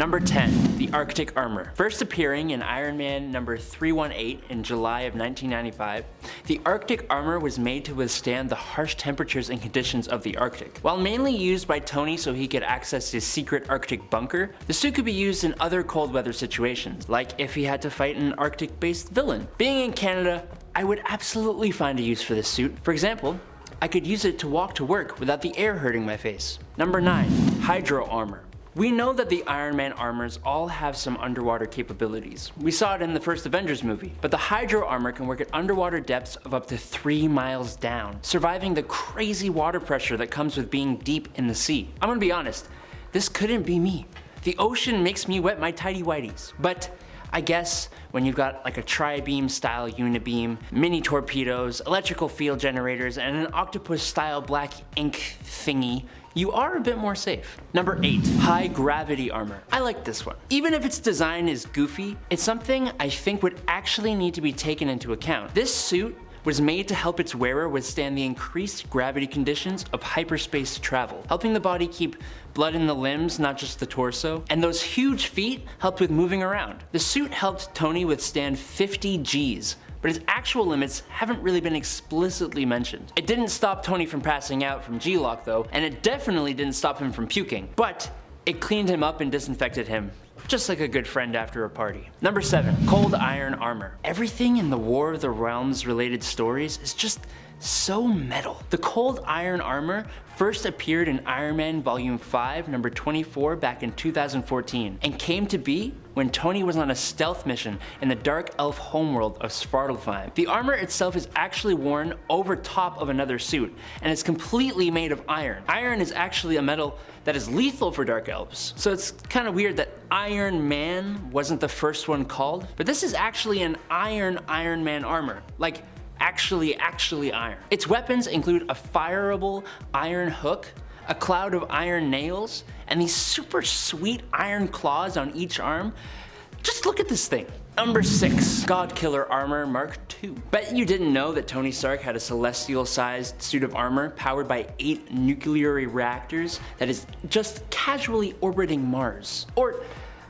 Number 10. The Arctic Armor. First appearing in Iron Man number 318 in July of 1995, the Arctic Armor was made to withstand the harsh temperatures and conditions of the Arctic. While mainly used by Tony so he could access his secret Arctic bunker, the suit could be used in other cold weather situations, like if he had to fight an Arctic-based villain. Being in Canada, I would absolutely find a use for this suit. For example, I could use it to walk to work without the air hurting my face. Number 9. HYDRA Armor. We know that the Iron Man armors all have some underwater capabilities. We saw it in the first Avengers movie. But the HYDRA armor can work at underwater depths of up to 3 miles down, surviving the crazy water pressure that comes with being deep in the sea. I'm gonna be honest, this couldn't be me. The ocean makes me wet my tighty whities. But I guess when you've got like a tri-beam style unibeam, mini torpedoes, electrical field generators, and an octopus style black ink thingy, you are a bit more safe. Number 8. High Gravity Armor. I like this one. Even if its design is goofy, it's something I think would actually need to be taken into account. This suit was made to help its wearer withstand the increased gravity conditions of hyperspace travel, helping the body keep blood in the limbs, not just the torso, and those huge feet helped with moving around. The suit helped Tony withstand 50 Gs, but his actual limits haven't really been explicitly mentioned. It didn't stop Tony from passing out from G-Lock though, and it definitely didn't stop him from puking, but it cleaned him up and disinfected him, just like a good friend after a party. Number 7. Cold Iron Armor. Everything in the War of the Realms related stories is just so metal. The Cold Iron Armor first appeared in Iron Man Volume 5, number 24 back in 2014, and came to be when Tony was on a stealth mission in the dark elf homeworld of Svartalfheim. The armor itself is actually worn over top of another suit, and it's completely made of iron. Iron is actually a metal that is lethal for dark elves, so it's kind of weird that Iron Man wasn't the first one called, but this is actually an Iron Man armor. Like, actually iron. Its weapons include a fireable iron hook, a cloud of iron nails, and these super sweet iron claws on each arm. Just look at this thing. Number 6. GODKILLER Armor Mark II. Bet you didn't know that Tony Stark had a celestial-sized suit of armor powered by 8 nuclear reactors that is just casually orbiting Mars. Or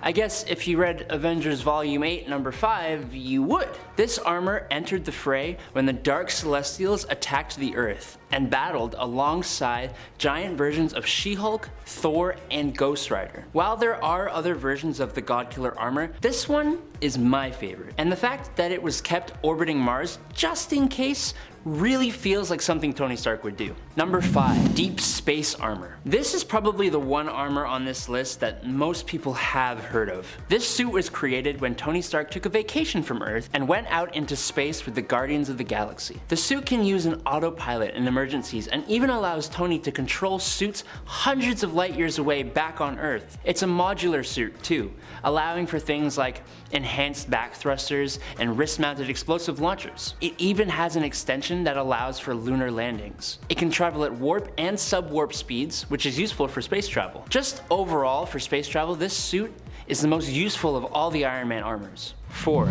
I guess if you read Avengers Volume 8, number 5, you would. This armor entered the fray when the Dark Celestials attacked the Earth and battled alongside giant versions of She-Hulk, Thor, and Ghost Rider. While there are other versions of the GODKILLER armor, this one is my favorite. And the fact that it was kept orbiting Mars just in case really feels like something Tony Stark would do. Number 5. Deep Space Armor. This is probably the one armor on this list that most people have heard of. This suit was created when Tony Stark took a vacation from Earth and went out into space with the Guardians of the Galaxy. The suit can use an autopilot in emergencies and even allows Tony to control suits hundreds of light years away back on Earth. It's a modular suit too, allowing for things like enhanced back thrusters and wrist-mounted explosive launchers. It even has an extension that allows for lunar landings. It can travel at warp and sub-warp speeds, which is useful for space travel. Just overall for space travel, this suit is the most useful of all the Iron Man armors. 4.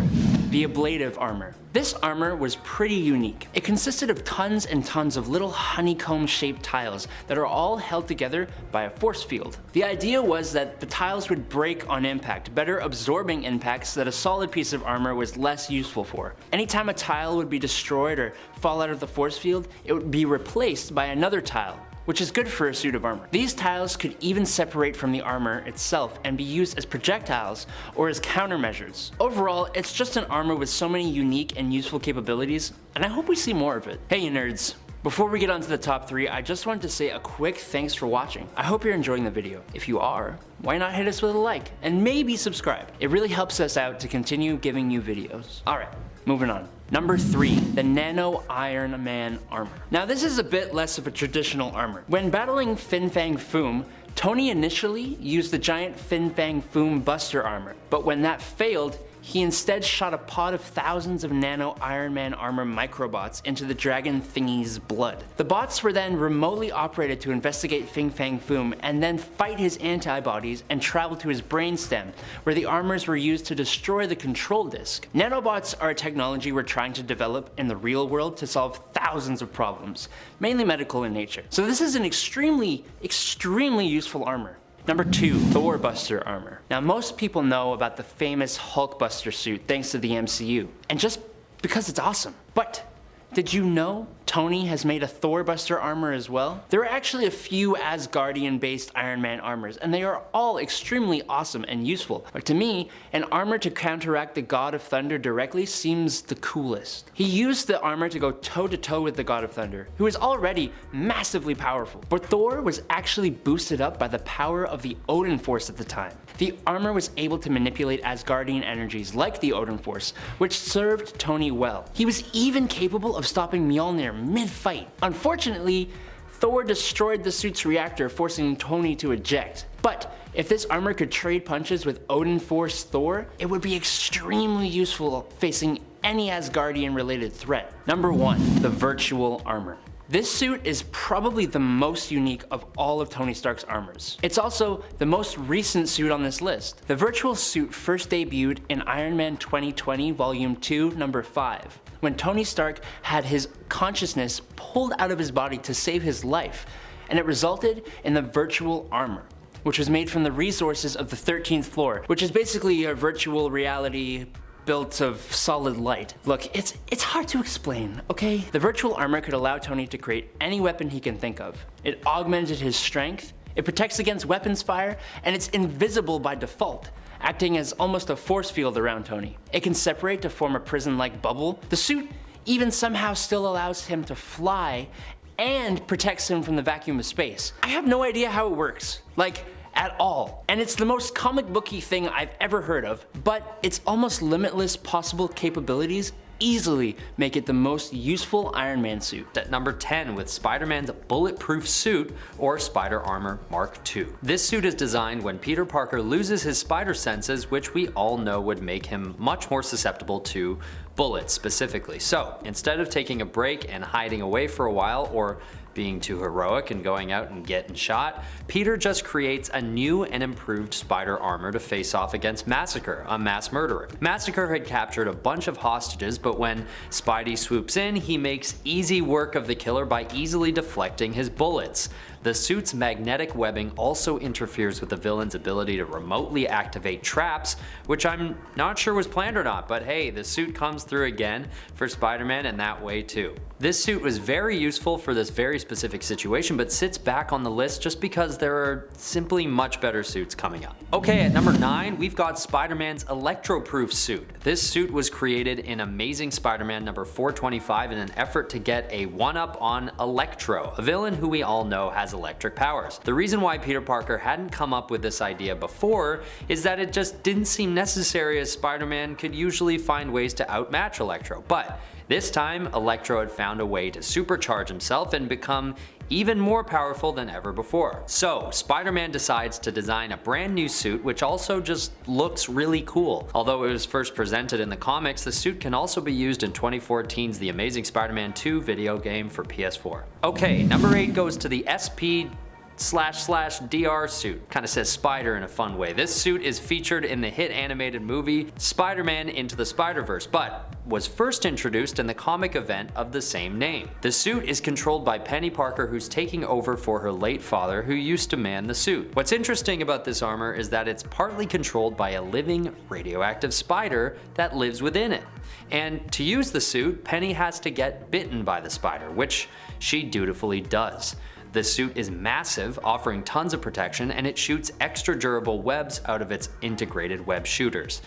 The Ablative Armor. This armor was pretty unique. It consisted of tons and tons of little honeycomb-shaped tiles that are all held together by a force field. The idea was that the tiles would break on impact, better absorbing impacts that a solid piece of armor was less useful for. Anytime a tile would be destroyed or fall out of the force field, it would be replaced by another tile, which is good for a suit of armor. These tiles could even separate from the armor itself and be used as projectiles or as countermeasures. Overall, it's just an armor with so many unique and useful capabilities, and I hope we see more of it. Hey you nerds! Before we get on to the top 3, I just wanted to say a quick thanks for watching. I hope you're enjoying the video. If you are, why not hit us with a like and maybe subscribe? It really helps us out to continue giving you videos. Alright, moving on. Number 3. The Nano Iron Man Armor. Now this is a bit less of a traditional armor. When battling Fin Fang Foom, Tony initially used the giant Fin Fang Foom Buster armor, but when that failed, he instead shot a pod of thousands of Nano Iron Man armor microbots into the dragon thingy's blood. The bots were then remotely operated to investigate Fin Fang Foom and then fight his antibodies and travel to his brainstem, where the armors were used to destroy the control disk. Nanobots are a technology we're trying to develop in the real world to solve thousands of problems, mainly medical in nature. So this is an extremely useful armor. Number 2, HULKBUSTER armor. Now most people know about the famous HULKBUSTER suit thanks to the MCU, and just because it's awesome. But did you know Tony has made a THORbuster armor as well? There are actually a few Asgardian based Iron Man armors, and they are all extremely awesome and useful. But to me, an armor to counteract the God of Thunder directly seems the coolest. He used the armor to go toe to toe with the God of Thunder, who is already massively powerful. But Thor was actually boosted up by the power of the Odin Force at the time. The armor was able to manipulate Asgardian energies like the Odin Force, which served Tony well. He was even capable of stopping Mjolnir mid-fight. Unfortunately, Thor destroyed the suit's reactor, forcing Tony to eject. But if this armor could trade punches with Odin Force Thor, it would be extremely useful facing any Asgardian related threat. Number 1, the virtual armor. This suit is probably the most unique of all of Tony Stark's armors. It's also the most recent suit on this list. The virtual suit first debuted in Iron Man 2020 Volume 2, Number 5, when Tony Stark had his consciousness pulled out of his body to save his life, and it resulted in the virtual armor, which was made from the resources of the 13th floor, which is basically a virtual reality built of solid light. Look, it's hard to explain, okay? The virtual armor could allow Tony to create any weapon he can think of. It augmented his strength, it protects against weapons fire, and it's invisible by default, acting as almost a force field around Tony. It can separate to form a prison-like bubble. The suit even somehow still allows him to fly and protects him from the vacuum of space. I have no idea how it works. At all. And it's the most comic booky thing I've ever heard of, but its almost limitless possible capabilities easily make it the most useful Iron Man suit. At number 10 with Spider-Man's bulletproof suit, or Spider Armor Mark II. This suit is designed when Peter Parker loses his spider senses, which we all know would make him much more susceptible to bullets specifically. So instead of taking a break and hiding away for a while, or being too heroic and going out and getting shot, Peter just creates a new and improved spider armor to face off against Massacre, a mass murderer. Massacre had captured a bunch of hostages, but when Spidey swoops in, he makes easy work of the killer by easily deflecting his bullets. The suit's magnetic webbing also interferes with the villain's ability to remotely activate traps, which I'm not sure was planned or not, but hey, the suit comes through again for Spider-Man in that way too. This suit was very useful for this very specific situation, but sits back on the list just because there are simply much better suits coming up. Okay, at number 9, we've got Spider-Man's Electro-proof suit. This suit was created in Amazing Spider-Man number 425 in an effort to get a one-up on Electro, a villain who we all know has electric powers. The reason why Peter Parker hadn't come up with this idea before is that it just didn't seem necessary, as Spider-Man could usually find ways to outmatch Electro. But this time, Electro had found a way to supercharge himself and become even more powerful than ever before. So Spider-Man decides to design a brand new suit, which also just looks really cool. Although it was first presented in the comics, the suit can also be used in 2014's The Amazing Spider-Man 2 video game for PS4. Okay, number 8 goes to the SP//DR suit. Kinda says spider in a fun way. This suit is featured in the hit animated movie Spider-Man Into the Spider-Verse, but was first introduced in the comic event of the same name. The suit is controlled by Penny Parker, who's taking over for her late father, who used to man the suit. What's interesting about this armor is that it's partly controlled by a living radioactive spider that lives within it. And to use the suit, Penny has to get bitten by the spider, which she dutifully does. The suit is massive, offering tons of protection, and it shoots extra durable webs out of its integrated web shooters.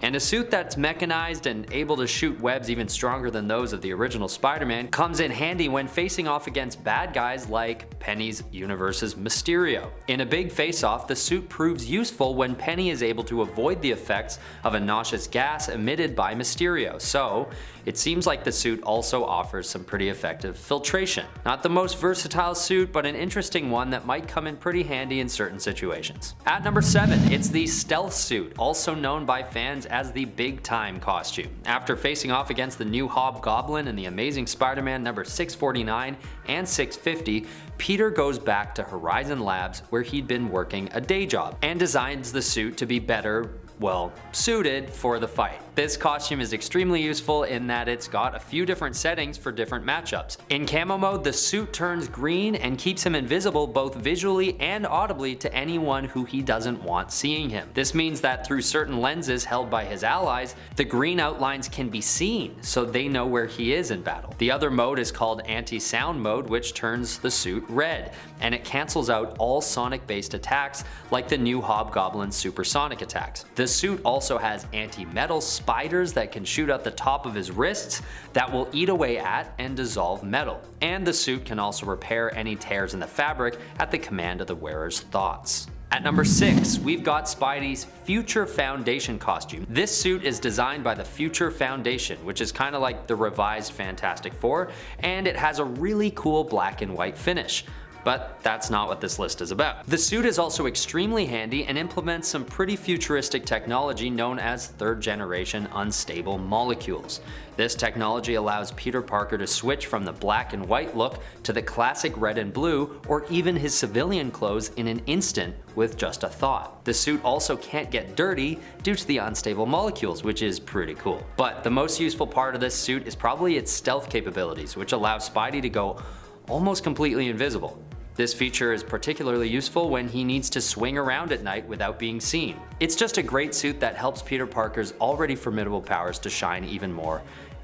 And a suit that's mechanized and able to shoot webs even stronger than those of the original Spider-Man comes in handy when facing off against bad guys like Penny's universe's Mysterio. In a big face-off, the suit proves useful when Penny is able to avoid the effects of a nauseous gas emitted by Mysterio, so it seems like the suit also offers some pretty effective filtration. Not the most versatile suit, but an interesting one that might come in pretty handy in certain situations. At number 7, it's the stealth suit, also known by fans as the Big Time costume. After facing off against the new Hobgoblin in The Amazing Spider-Man number 649 and 650, Peter goes back to Horizon Labs, where he'd been working a day job, and designs the suit to be better, well, suited for the fight. This costume is extremely useful in that it's got a few different settings for different matchups. In camo mode, the suit turns green and keeps him invisible both visually and audibly to anyone who he doesn't want seeing him. This means that through certain lenses held by his allies, the green outlines can be seen, so they know where he is in battle. The other mode is called anti-sound mode, which turns the suit red, and it cancels out all sonic-based attacks like the new Hobgoblin supersonic attacks. The suit also has anti-metal spiders that can shoot out the top of his wrists that will eat away at and dissolve metal. And the suit can also repair any tears in the fabric at the command of the wearer's thoughts. At number 6, we've got Spidey's Future Foundation costume. This suit is designed by the Future Foundation, which is kind of like the revised Fantastic Four, and it has a really cool black and white finish. But that's not what this list is about. The suit is also extremely handy and implements some pretty futuristic technology known as third generation unstable molecules. This technology allows Peter Parker to switch from the black and white look to the classic red and blue, or even his civilian clothes in an instant with just a thought. The suit also can't get dirty due to the unstable molecules, which is pretty cool. But the most useful part of this suit is probably its stealth capabilities, which allow Spidey to go almost completely invisible. This feature is particularly useful when he needs to swing around at night without being seen. It's just a great suit that helps Peter Parker's already formidable powers to shine even more,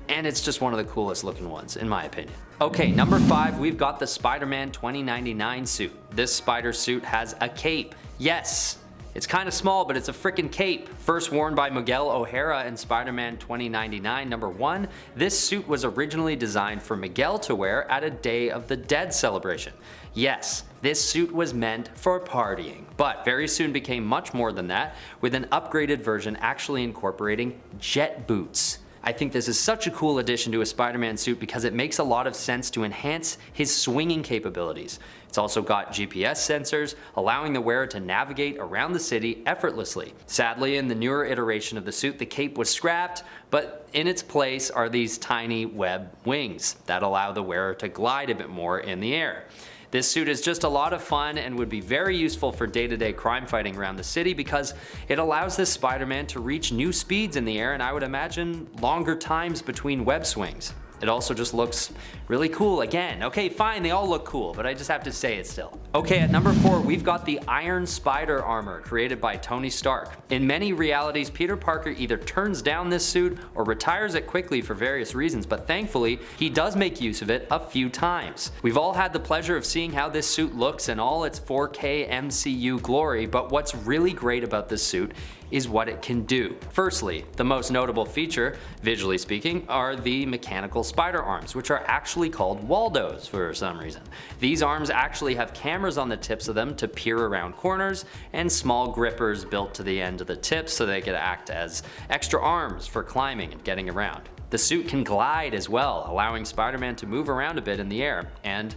and it's just one of the coolest looking ones, in my opinion. Okay, number 5, we've got the Spider-Man 2099 suit. This spider suit has a cape. Yes, it's kind of small, but it's a freaking cape. First worn by Miguel O'Hara in Spider-Man 2099 number 1, this suit was originally designed for Miguel to wear at a Day of the Dead celebration. Yes, this suit was meant for partying, but very soon became much more than that, with an upgraded version actually incorporating jet boots. I think this is such a cool addition to a Spider-Man suit because it makes a lot of sense to enhance his swinging capabilities. It's also got GPS sensors, allowing the wearer to navigate around the city effortlessly. Sadly, in the newer iteration of the suit, the cape was scrapped, but in its place are these tiny web wings that allow the wearer to glide a bit more in the air. This suit is just a lot of fun and would be very useful for day-to-day crime fighting around the city because it allows this Spider-Man to reach new speeds in the air, and I would imagine longer times between web swings. It also just looks really cool again. Okay, fine, they all look cool, but I just have to say it still. Okay, at number 4, we've got the Iron Spider armor created by Tony Stark. In many realities, Peter Parker either turns down this suit or retires it quickly for various reasons, but thankfully, he does make use of it a few times. We've all had the pleasure of seeing how this suit looks in all its 4K MCU glory, but what's really great about this suit is what it can do. Firstly, the most notable feature, visually speaking, are the mechanical spider arms, which are actually called Waldos for some reason. These arms actually have cameras on the tips of them to peer around corners, and small grippers built to the end of the tips so they could act as extra arms for climbing and getting around. The suit can glide as well, allowing Spider-Man to move around a bit in the air and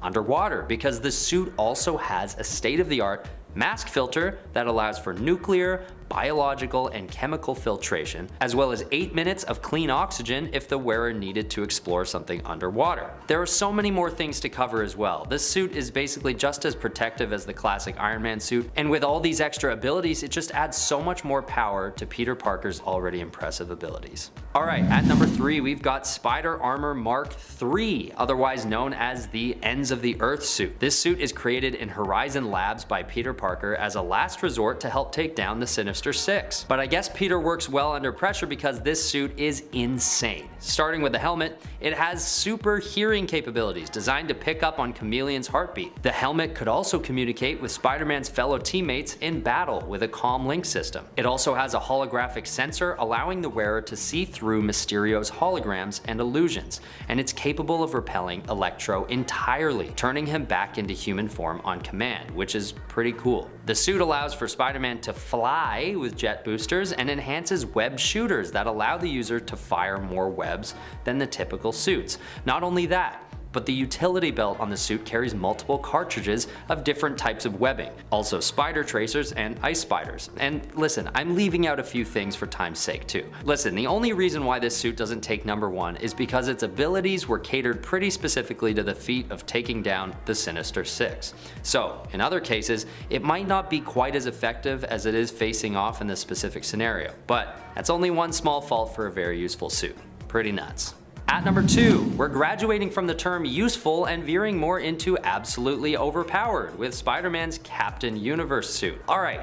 underwater, because the suit also has a state-of-the-art mask filter that allows for nuclear, biological, and chemical filtration, as well as 8 minutes of clean oxygen if the wearer needed to explore something underwater. There are so many more things to cover as well. This suit is basically just as protective as the classic Iron Man suit, and with all these extra abilities, it just adds so much more power to Peter Parker's already impressive abilities. Alright, at number 3, we've got Spider Armor Mark III, otherwise known as the Ends of the Earth suit. This suit is created in Horizon Labs by Peter Parker as a last resort to help take down the Sinister Six. But I guess Peter works well under pressure because this suit is insane. Starting with the helmet, it has super hearing capabilities designed to pick up on Chameleon's heartbeat. The helmet could also communicate with Spider-Man's fellow teammates in battle with a comm link system. It also has a holographic sensor allowing the wearer to see through Mysterio's holograms and illusions, and it's capable of repelling Electro entirely, turning him back into human form on command, which is pretty cool. The suit allows for Spider-Man to fly with jet boosters and enhances web shooters that allow the user to fire more webs than the typical suits. Not only that, but the utility belt on the suit carries multiple cartridges of different types of webbing, also spider tracers and ice spiders. And listen, I'm leaving out a few things for time's sake too. Listen, the only reason why this suit doesn't take number 1 is because its abilities were catered pretty specifically to the feat of taking down the Sinister Six. So, in other cases, it might not be quite as effective as it is facing off in this specific scenario, but that's only one small fault for a very useful suit. Pretty nuts. At number 2, we're graduating from the term useful and veering more into absolutely overpowered with Spider-Man's Captain Universe suit. Alright,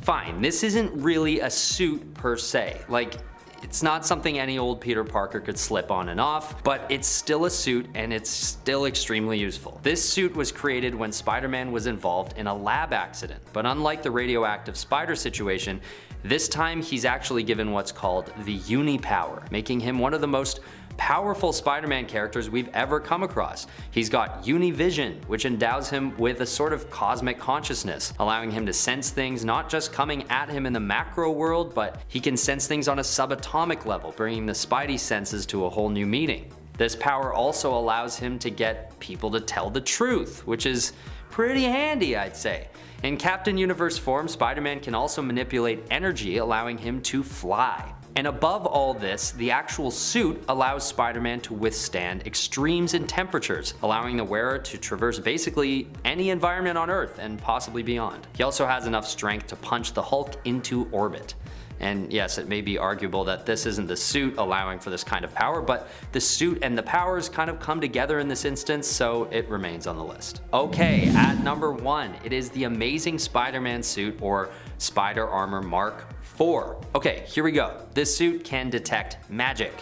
fine, this isn't really a suit per se. Like, it's not something any old Peter Parker could slip on and off, but it's still a suit and it's still extremely useful. This suit was created when Spider-Man was involved in a lab accident, but unlike the radioactive spider situation, this time he's actually given what's called the Uni-Power, making him one of the most powerful Spider-Man characters we've ever come across. He's got Univision, which endows him with a sort of cosmic consciousness, allowing him to sense things not just coming at him in the macro world, but he can sense things on a subatomic level, bringing the Spidey senses to a whole new meaning. This power also allows him to get people to tell the truth, which is pretty handy, I'd say. In Captain Universe form, Spider-Man can also manipulate energy, allowing him to fly. And above all this, the actual suit allows Spider-Man to withstand extremes in temperatures, allowing the wearer to traverse basically any environment on Earth and possibly beyond. He also has enough strength to punch the Hulk into orbit. And yes, it may be arguable that this isn't the suit allowing for this kind of power, but the suit and the powers kind of come together in this instance, so it remains on the list. Okay, at number 1, it is the Amazing Spider-Man suit, or Spider Armor Mark IV. Okay, here we go. This suit can detect magic,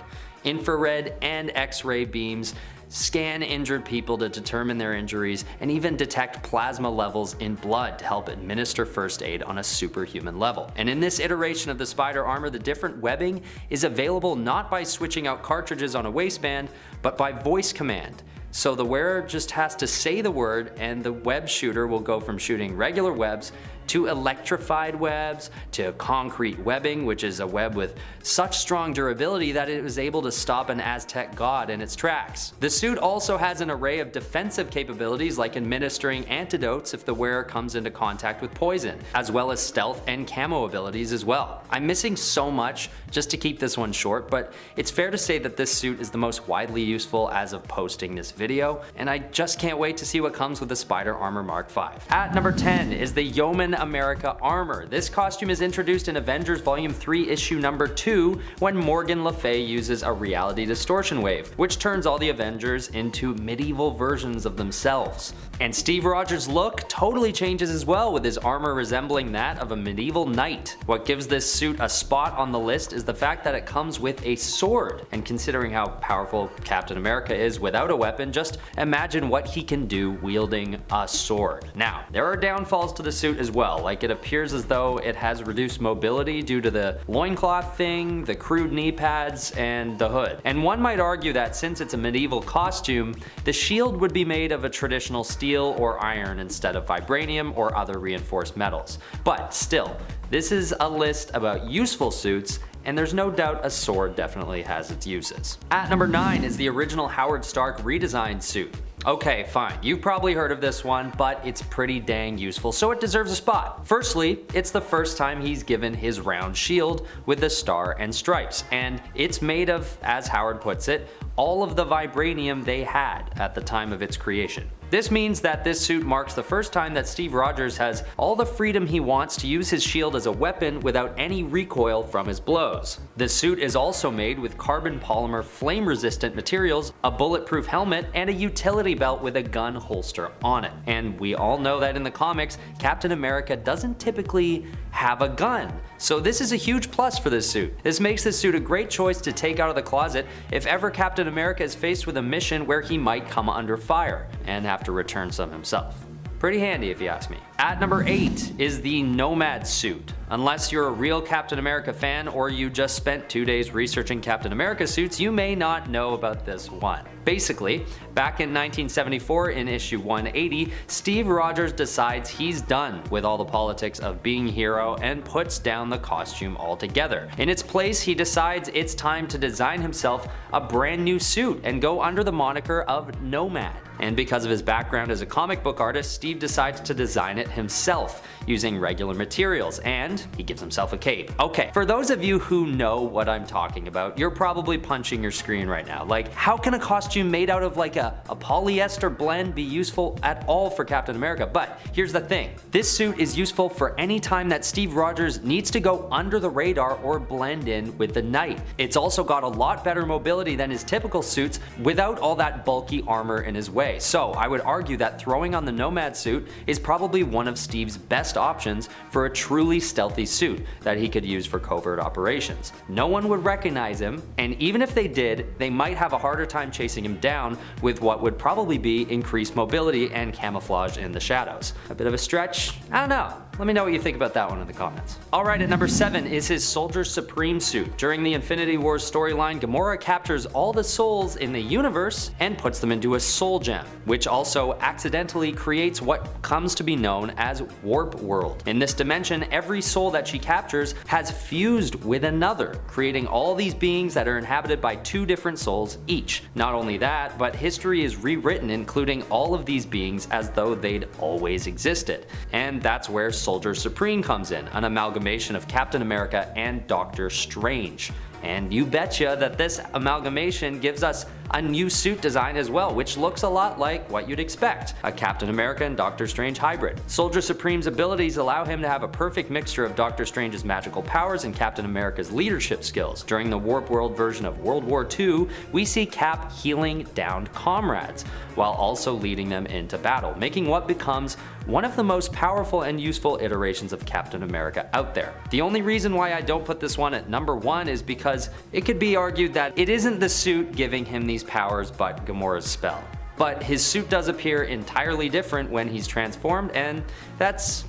infrared and X-ray beams, scan injured people to determine their injuries, and even detect plasma levels in blood to help administer first aid on a superhuman level. And in this iteration of the Spider Armor, the different webbing is available not by switching out cartridges on a waistband, but by voice command. So the wearer just has to say the word and the web shooter will go from shooting regular webs to electrified webs, to concrete webbing, which is a web with such strong durability that it was able to stop an Aztec god in its tracks. The suit also has an array of defensive capabilities like administering antidotes if the wearer comes into contact with poison, as well as stealth and camo abilities as well. I'm missing so much just to keep this one short, but it's fair to say that this suit is the most widely useful as of posting this video, and I just can't wait to see what comes with the Spider Armor Mark V. At number 10 is the Yeoman America Armor. This costume is introduced in Avengers Volume 3 issue number 2 when Morgan Le Fay uses a reality distortion wave, which turns all the Avengers into medieval versions of themselves. And Steve Rogers' look totally changes as well, with his armor resembling that of a medieval knight. What gives this suit a spot on the list is the fact that it comes with a sword, and considering how powerful Captain America is without a weapon, just imagine what he can do wielding a sword. Now, there are downfalls to the suit as well, like it appears as though it has reduced mobility due to the loincloth thing, the crude knee pads, and the hood. And one might argue that since it's a medieval costume, the shield would be made of a traditional steel or iron instead of vibranium or other reinforced metals. But still, this is a list about useful suits, and there's no doubt a sword definitely has its uses. At number 9 is the original Howard Stark redesigned suit. Okay, fine, you've probably heard of this one, but it's pretty dang useful, so it deserves a spot. Firstly, it's the first time he's given his round shield with the star and stripes, and it's made of, as Howard puts it, all of the vibranium they had at the time of its creation. This means that this suit marks the first time that Steve Rogers has all the freedom he wants to use his shield as a weapon without any recoil from his blows. The suit is also made with carbon polymer flame resistant materials, a bulletproof helmet, and a utility belt with a gun holster on it. And we all know that in the comics, Captain America doesn't typically have a gun. So this is a huge plus for this suit. This makes this suit a great choice to take out of the closet if ever Captain America is faced with a mission where he might come under fire and have to return some himself. Pretty handy if you ask me. At number 8 is the Nomad suit. Unless you're a real Captain America fan or you just spent 2 days researching Captain America suits, you may not know about this one. Basically, back in 1974 in issue 180, Steve Rogers decides he's done with all the politics of being a hero and puts down the costume altogether. In its place, he decides it's time to design himself a brand new suit and go under the moniker of Nomad. And because of his background as a comic book artist, Steve decides to design it himself using regular materials, and he gives himself a cape. Okay, for those of you who know what I'm talking about, you're probably punching your screen right now. Like, how can a costume made out of like a polyester blend be useful at all for Captain America? But here's the thing, this suit is useful for any time that Steve Rogers needs to go under the radar or blend in with the night. It's also got a lot better mobility than his typical suits without all that bulky armor in his way. So I would argue that throwing on the Nomad suit is probably one of Steve's best options for a truly stealthy suit that he could use for covert operations. No one would recognize him, and even if they did, they might have a harder time chasing him down with what would probably be increased mobility and camouflage in the shadows. A bit of a stretch? I don't know. Let me know what you think about that one in the comments. Alright, at number 7 is his Soldier Supreme suit. During the Infinity Wars storyline, Gamora captures all the souls in the universe and puts them into a soul gem, which also accidentally creates what comes to be known as Warp World. In this dimension, every soul that she captures has fused with another, creating all these beings that are inhabited by 2 different souls each. Not only that, but history is rewritten, including all of these beings as though they'd always existed. And that's where Soldier Supreme comes in, an amalgamation of Captain America and Doctor Strange. And you betcha that this amalgamation gives us a new suit design as well, which looks a lot like what you'd expect, a Captain America and Doctor Strange hybrid. Soldier Supreme's abilities allow him to have a perfect mixture of Doctor Strange's magical powers and Captain America's leadership skills. During the Warp World version of World War II, we see Cap healing downed comrades, while also leading them into battle, making what becomes one of the most powerful and useful iterations of Captain America out there. The only reason why I don't put this one at number 1 is because it could be argued that it isn't the suit giving him these powers but Gamora's spell. But his suit does appear entirely different when he's transformed, and that's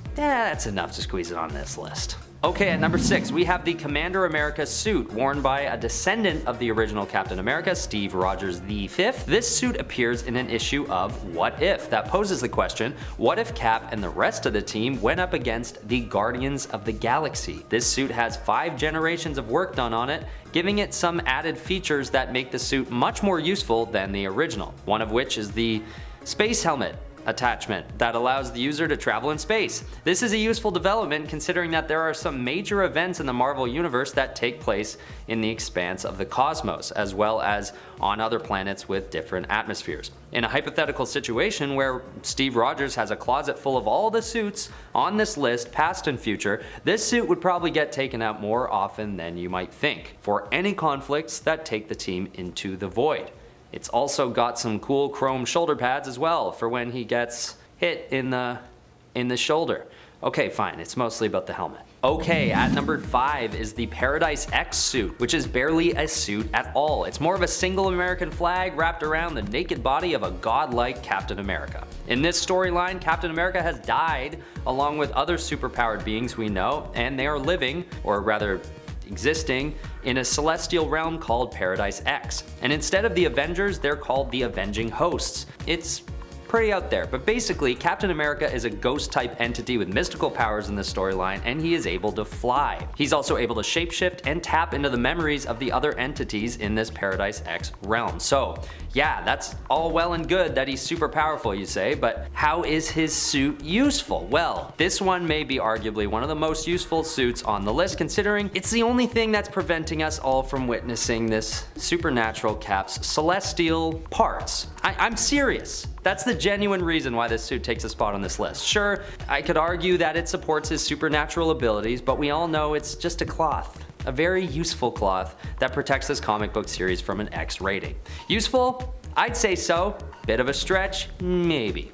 enough to squeeze it on this list. Okay, at number 6, we have the Commander America suit, worn by a descendant of the original Captain America, Steve Rogers V. This suit appears in an issue of What If, that poses the question, what if Cap and the rest of the team went up against the Guardians of the Galaxy? This suit has 5 generations of work done on it, giving it some added features that make the suit much more useful than the original, one of which is the space helmet attachment that allows the user to travel in space. This is a useful development considering that there are some major events in the Marvel Universe that take place in the expanse of the cosmos, as well as on other planets with different atmospheres. In a hypothetical situation where Steve Rogers has a closet full of all the suits on this list, past and future, this suit would probably get taken out more often than you might think, for any conflicts that take the team into the void. It's also got some cool chrome shoulder pads as well for when he gets hit in the shoulder. Okay, fine, it's mostly about the helmet. Okay, at number 5 is the Paradise X suit, which is barely a suit at all. It's more of a single American flag wrapped around the naked body of a godlike Captain America. In this storyline, Captain America has died along with other superpowered beings we know, and they are living, or rather existing, in a celestial realm called Paradise X. And instead of the Avengers, they're called the Avenging Hosts. It's pretty out there, but basically Captain America is a ghost type entity with mystical powers in this storyline, and he is able to fly. He's also able to shapeshift and tap into the memories of the other entities in this Paradise X realm. So yeah, that's all well and good that he's super powerful, you say, but how is his suit useful? Well, this one may be arguably one of the most useful suits on the list, considering it's the only thing that's preventing us all from witnessing this supernatural Cap's celestial parts. I'm serious. That's the genuine reason why this suit takes a spot on this list. Sure, I could argue that it supports his supernatural abilities, but we all know it's just a cloth. A very useful cloth that protects this comic book series from an X rating. Useful? I'd say so. Bit of a stretch? Maybe.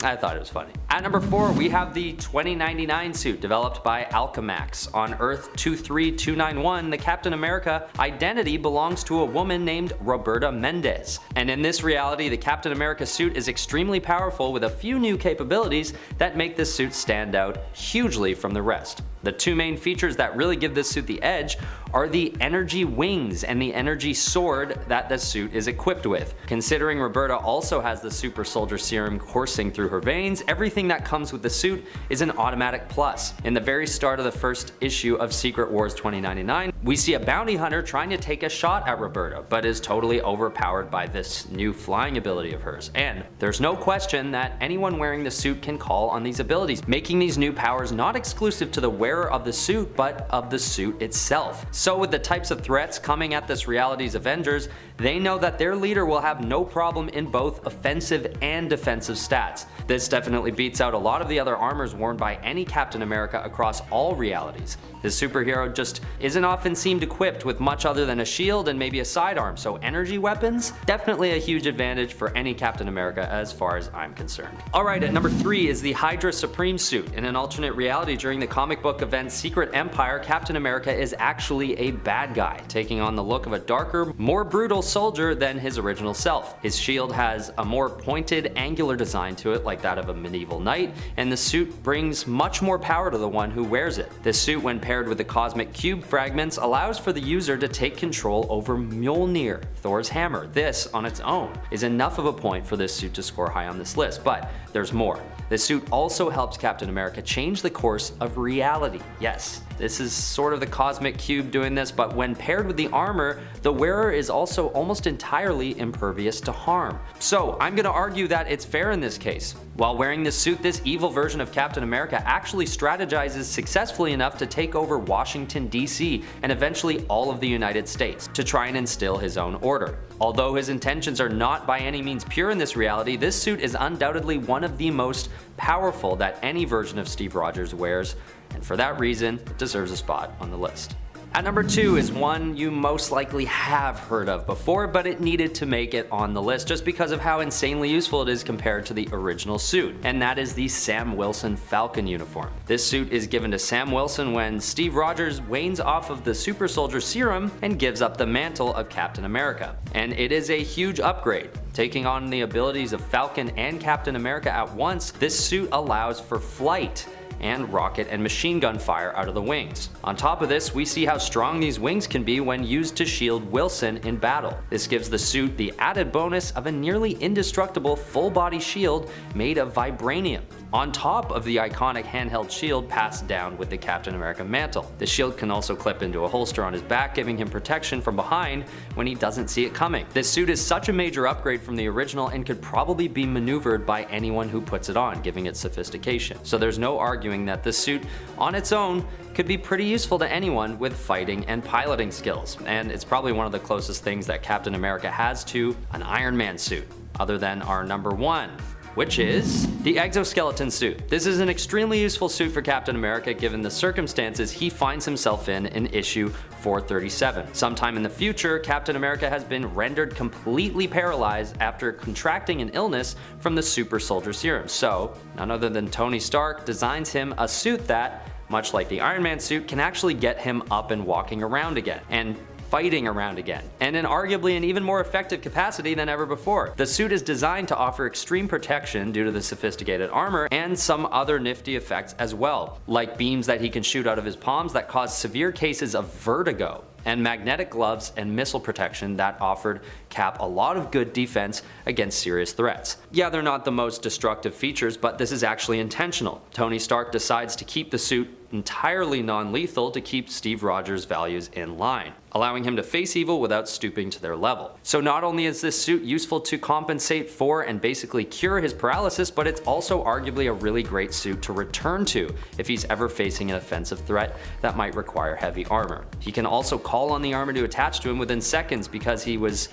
I thought it was funny. At number 4, we have the 2099 suit developed by Alchemax. On Earth 23291, the Captain America identity belongs to a woman named Roberta Mendez. And in this reality, the Captain America suit is extremely powerful with a few new capabilities that make this suit stand out hugely from the rest. The two main features that really give this suit the edge are the energy wings and the energy sword that the suit is equipped with. Considering Roberta also has the super soldier serum coursing through her veins, everything that comes with the suit is an automatic plus. In the very start of the first issue of Secret Wars 2099, we see a bounty hunter trying to take a shot at Roberta, but is totally overpowered by this new flying ability of hers. And there's no question that anyone wearing the suit can call on these abilities, making these new powers not exclusive to the wearer of the suit, but of the suit itself. So with the types of threats coming at this reality's Avengers, they know that their leader will have no problem in both offensive and defensive stats. This definitely beats out a lot of the other armors worn by any Captain America across all realities. This superhero just isn't often seen equipped with much other than a shield and maybe a sidearm, so energy weapons? Definitely a huge advantage for any Captain America as far as I'm concerned. Alright, at number 3 is the HYDRA Supreme suit. In an alternate reality during the comic book event Secret Empire, Captain America is actually a bad guy, taking on the look of a darker, more brutal soldier than his original self. His shield has a more pointed, angular design to it like that of a medieval knight, and the suit brings much more power to the one who wears it. This suit, when paired with the cosmic cube fragments, allows for the user to take control over Mjolnir, Thor's hammer. This, on its own, is enough of a point for this suit to score high on this list, but there's more. This suit also helps Captain America change the course of reality. Yes, this is sort of the cosmic cube doing this, but when paired with the armor, the wearer is also almost entirely impervious to harm. So I'm gonna argue that it's fair in this case. While wearing this suit, this evil version of Captain America actually strategizes successfully enough to take over Washington, D.C. and eventually all of the United States to try and instill his own order. Although his intentions are not by any means pure in this reality, this suit is undoubtedly one of the most powerful that any version of Steve Rogers wears, and for that reason, it deserves a spot on the list. At number 2 is one you most likely have heard of before, but it needed to make it on the list just because of how insanely useful it is compared to the original suit, and that is the Sam Wilson Falcon uniform. This suit is given to Sam Wilson when Steve Rogers wanes off of the super soldier serum and gives up the mantle of Captain America. And it is a huge upgrade. Taking on the abilities of Falcon and Captain America at once, this suit allows for flight and rocket and machine gun fire out of the wings. On top of this, we see how strong these wings can be when used to shield Wilson in battle. This gives the suit the added bonus of a nearly indestructible full body shield made of vibranium, on top of the iconic handheld shield passed down with the Captain America mantle. The shield can also clip into a holster on his back, giving him protection from behind when he doesn't see it coming. This suit is such a major upgrade from the original and could probably be maneuvered by anyone who puts it on, giving it sophistication. So there's no arguing that this suit on its own could be pretty useful to anyone with fighting and piloting skills, and it's probably one of the closest things that Captain America has to an Iron Man suit, other than our number 1. Which is the exoskeleton suit. This is an extremely useful suit for Captain America given the circumstances he finds himself in issue 437. Sometime in the future, Captain America has been rendered completely paralyzed after contracting an illness from the super soldier serum. So, none other than Tony Stark designs him a suit that, much like the Iron Man suit, can actually get him up and walking around again, and fighting around again, and in arguably an even more effective capacity than ever before. The suit is designed to offer extreme protection due to the sophisticated armor and some other nifty effects as well, like beams that he can shoot out of his palms that cause severe cases of vertigo, and magnetic gloves and missile protection that offered Cap a lot of good defense against serious threats. Yeah, they're not the most destructive features, but this is actually intentional. Tony Stark decides to keep the suit entirely non-lethal to keep Steve Rogers' values in line, allowing him to face evil without stooping to their level. So not only is this suit useful to compensate for and basically cure his paralysis, but it's also arguably a really great suit to return to if he's ever facing an offensive threat that might require heavy armor. He can also call on the armor to attach to him within seconds because he was,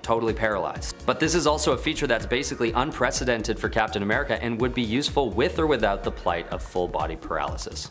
totally paralyzed. But this is also a feature that's basically unprecedented for Captain America and would be useful with or without the plight of full body paralysis.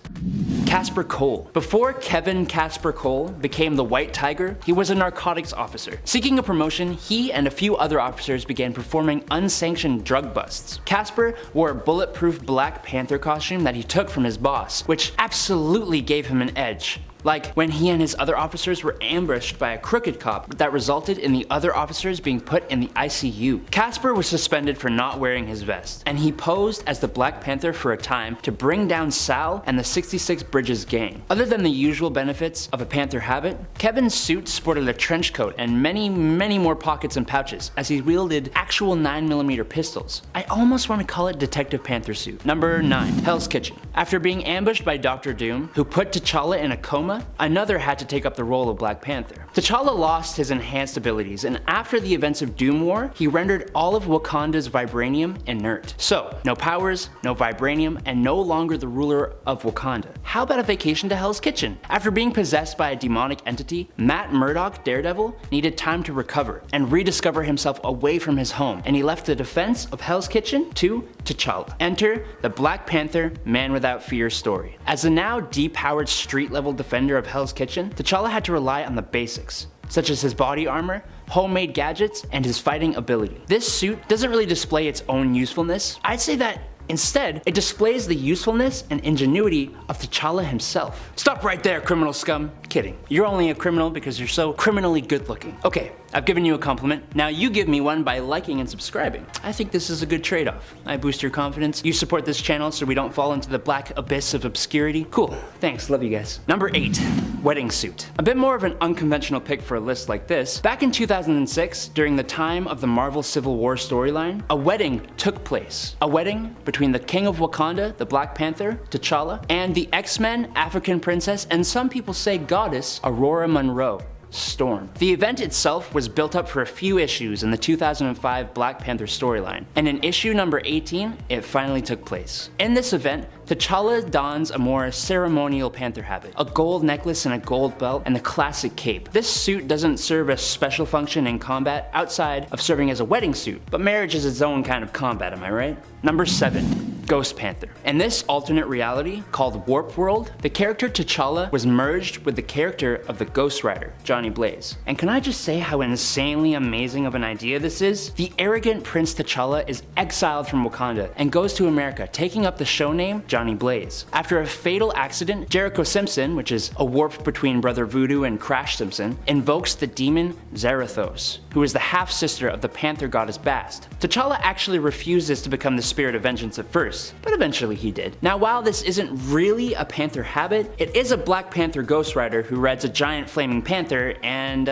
Kasper Cole. Before Kevin Kasper Cole became the White Tiger, he was a narcotics officer. Seeking a promotion, he and a few other officers began performing unsanctioned drug busts. Kasper wore a bulletproof Black Panther costume that he took from his boss, which absolutely gave him an edge. Like when he and his other officers were ambushed by a crooked cop that resulted in the other officers being put in the ICU. Kasper was suspended for not wearing his vest, and he posed as the Black Panther for a time to bring down Sal and the 66 Bridges gang. Other than the usual benefits of a Panther habit, Kevin's suit sported a trench coat and many more pockets and pouches as he wielded actual 9mm pistols. I almost want to call it Detective Panther suit. Number 9. Hell's Kitchen. After being ambushed by Dr. Doom, who put T'Challa in a coma, another had to take up the role of Black Panther. T'Challa lost his enhanced abilities, and after the events of Doom War, he rendered all of Wakanda's vibranium inert. So, no powers, no vibranium, and no longer the ruler of Wakanda. How about a vacation to Hell's Kitchen? After being possessed by a demonic entity, Matt Murdock, Daredevil, needed time to recover and rediscover himself away from his home, and he left the defense of Hell's Kitchen to T'Challa. Enter the Black Panther Man Without Fear story. As the now depowered street-level defender of Hell's Kitchen, T'Challa had to rely on the basics, such as his body armor, homemade gadgets, and his fighting ability. This suit doesn't really display its own usefulness. I'd say that instead, it displays the usefulness and ingenuity of T'Challa himself. Stop right there, criminal scum. Kidding. You're only a criminal because you're so criminally good looking. Okay, I've given you a compliment. Now you give me one by liking and subscribing. I think this is a good trade-off. I boost your confidence. You support this channel so we don't fall into the black abyss of obscurity. Cool. Thanks. Love you guys. Number 8. Wedding suit. A bit more of an unconventional pick for a list like this. Back in 2006, during the time of the Marvel Civil War storyline, a wedding took place. A wedding between the King of Wakanda, the Black Panther, T'Challa, and the X-Men, African princess, and some people say goddess, Aurora Monroe. Storm. The event itself was built up for a few issues in the 2005 Black Panther storyline, and in issue number 18, it finally took place. In this event, T'Challa dons a more ceremonial Panther habit, a gold necklace and a gold belt, and the classic cape. This suit doesn't serve a special function in combat outside of serving as a wedding suit, but marriage is its own kind of combat, am I right? Number 7. Ghost Panther. In this alternate reality, called Warp World, the character T'Challa was merged with the character of the Ghost Rider, Johnny Blaze. And can I just say how insanely amazing of an idea this is? The arrogant Prince T'Challa is exiled from Wakanda and goes to America, taking up the show name Johnny Blaze. After a fatal accident, Jericho Simpson, which is a warp between Brother Voodoo and Crash Simpson, invokes the demon Zarathos, who is the half-sister of the Panther goddess Bast. T'Challa actually refuses to become the spirit of vengeance at first, but eventually he did. Now, while this isn't really a Panther habit, it is a Black Panther Ghost Rider who rides a giant flaming panther, and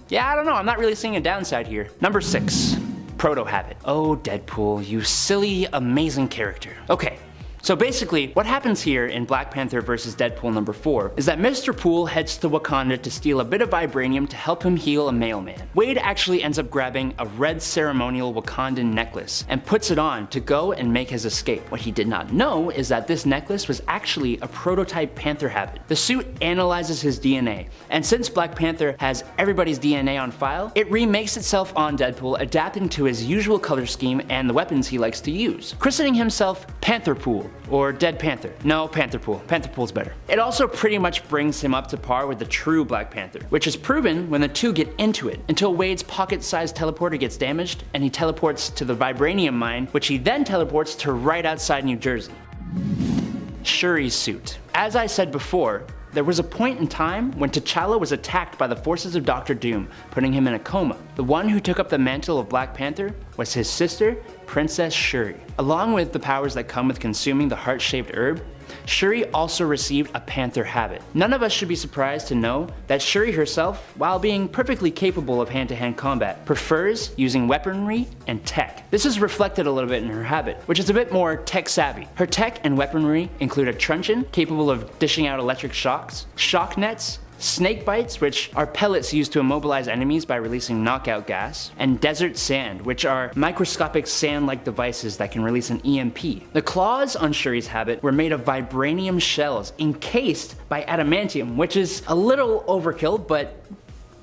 yeah, I don't know, I'm not really seeing a downside here. Number 6. Proto habit. Oh, Deadpool, you silly, amazing character. Okay. So basically, what happens here in Black Panther vs. Deadpool number 4 is that Mr. Poole heads to Wakanda to steal a bit of vibranium to help him heal a mailman. Wade actually ends up grabbing a red ceremonial Wakandan necklace and puts it on to go and make his escape. What he did not know is that this necklace was actually a prototype Panther habit. The suit analyzes his DNA, and since Black Panther has everybody's DNA on file, it remakes itself on Deadpool, adapting to his usual color scheme and the weapons he likes to use, christening himself Panther Poole. Or Dead Panther. No, Panther Poole. Panther Poole's better. It also pretty much brings him up to par with the true Black Panther, which is proven when the two get into it, until Wade's pocket-sized teleporter gets damaged and he teleports to the vibranium mine, which he then teleports to right outside New Jersey. Shuri's suit. As I said before, there was a point in time when T'Challa was attacked by the forces of Dr. Doom, putting him in a coma. The one who took up the mantle of Black Panther was his sister, Princess Shuri. Along with the powers that come with consuming the heart-shaped herb, Shuri also received a Panther habit. None of us should be surprised to know that Shuri herself, while being perfectly capable of hand-to-hand combat, prefers using weaponry and tech. This is reflected a little bit in her habit, which is a bit more tech-savvy. Her tech and weaponry include a truncheon capable of dishing out electric shocks, shock nets, snake bites, which are pellets used to immobilize enemies by releasing knockout gas, and desert sand, which are microscopic sand-like devices that can release an EMP. The claws on Shuri's habit were made of vibranium shells encased by adamantium, which is a little overkill, but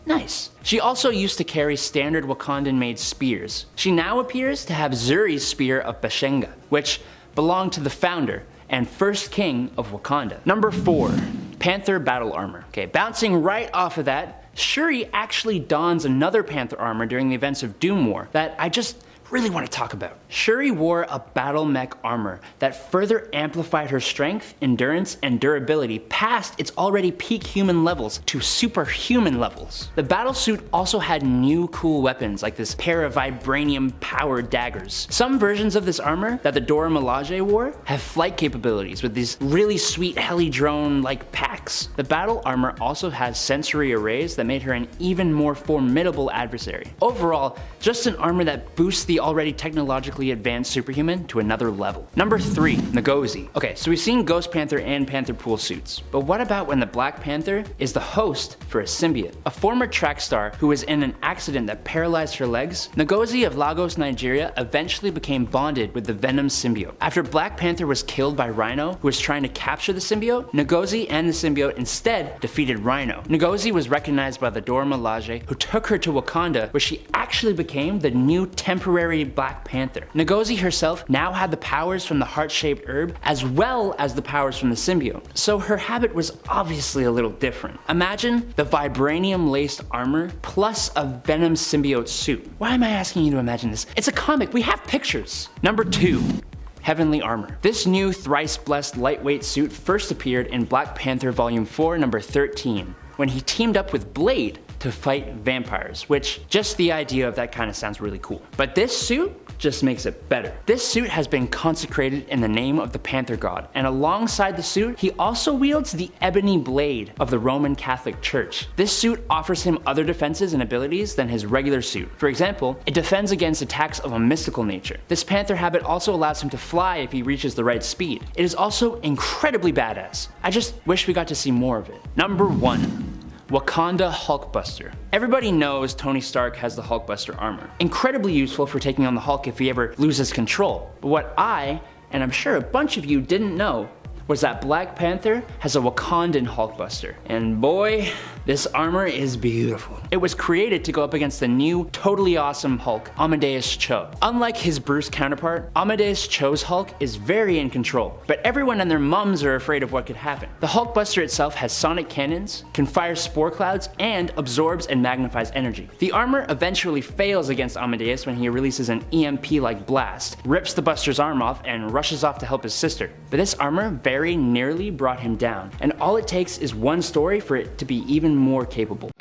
nice. She also used to carry standard Wakandan-made spears. She now appears to have Zuri's spear of Bashenga, which belonged to the founder, and first king of Wakanda. Number 4. Panther battle armor. Okay, bouncing right off of that, Shuri actually dons another Panther armor during the events of Doom War that I just really want to talk about. Shuri wore a battle mech armor that further amplified her strength, endurance, and durability past its already peak human levels to superhuman levels. The battle suit also had new cool weapons like this pair of vibranium powered daggers. Some versions of this armor that the Dora Milaje wore have flight capabilities with these really sweet heli drone like packs. The battle armor also has sensory arrays that made her an even more formidable adversary. Overall, just an armor that boosts the already technologically advanced superhuman to another level. Number 3, Ngozi. Okay, so we've seen Ghost Panther and Panther Pool suits, but what about when the Black Panther is the host for a symbiote? A former track star who was in an accident that paralyzed her legs, Ngozi of Lagos, Nigeria eventually became bonded with the Venom symbiote. After Black Panther was killed by Rhino, who was trying to capture the symbiote, Ngozi and the symbiote instead defeated Rhino. Ngozi was recognized by the Dora Milaje, who took her to Wakanda, where she actually became the new temporary Black Panther. Ngozi herself now had the powers from the heart-shaped herb as well as the powers from the symbiote, so her habit was obviously a little different. Imagine the vibranium-laced armor plus a Venom symbiote suit. Why am I asking you to imagine this? It's a comic, we have pictures. Number 2. Heavenly Armor. This new thrice-blessed lightweight suit first appeared in Black Panther Volume 4, number 13, when he teamed up with Blade to fight vampires, which just the idea of that kind of sounds really cool. But this suit just makes it better. This suit has been consecrated in the name of the Panther God, and alongside the suit, he also wields the ebony blade of the Roman Catholic Church. This suit offers him other defenses and abilities than his regular suit. For example, it defends against attacks of a mystical nature. This Panther habit also allows him to fly if he reaches the right speed. It is also incredibly badass. I just wish we got to see more of it. Number 1. Wakanda HULKBUSTER. Everybody knows Tony Stark has the HULKBUSTER armor. Incredibly useful for taking on the Hulk if he ever loses control. But what I, and I'm sure a bunch of you didn't know, was that Black Panther has a Wakandan HULKBUSTER. And boy, this armor is beautiful. It was created to go up against the new, totally awesome Hulk, Amadeus Cho. Unlike his Bruce counterpart, Amadeus Cho's Hulk is very in control, but everyone and their mums are afraid of what could happen. The HULKBUSTER itself has sonic cannons, can fire spore clouds, and absorbs and magnifies energy. The armor eventually fails against Amadeus when he releases an EMP-like blast, rips the Buster's arm off, and rushes off to help his sister. But this armor very nearly brought him down, and all it takes is one story for it to be even more capable.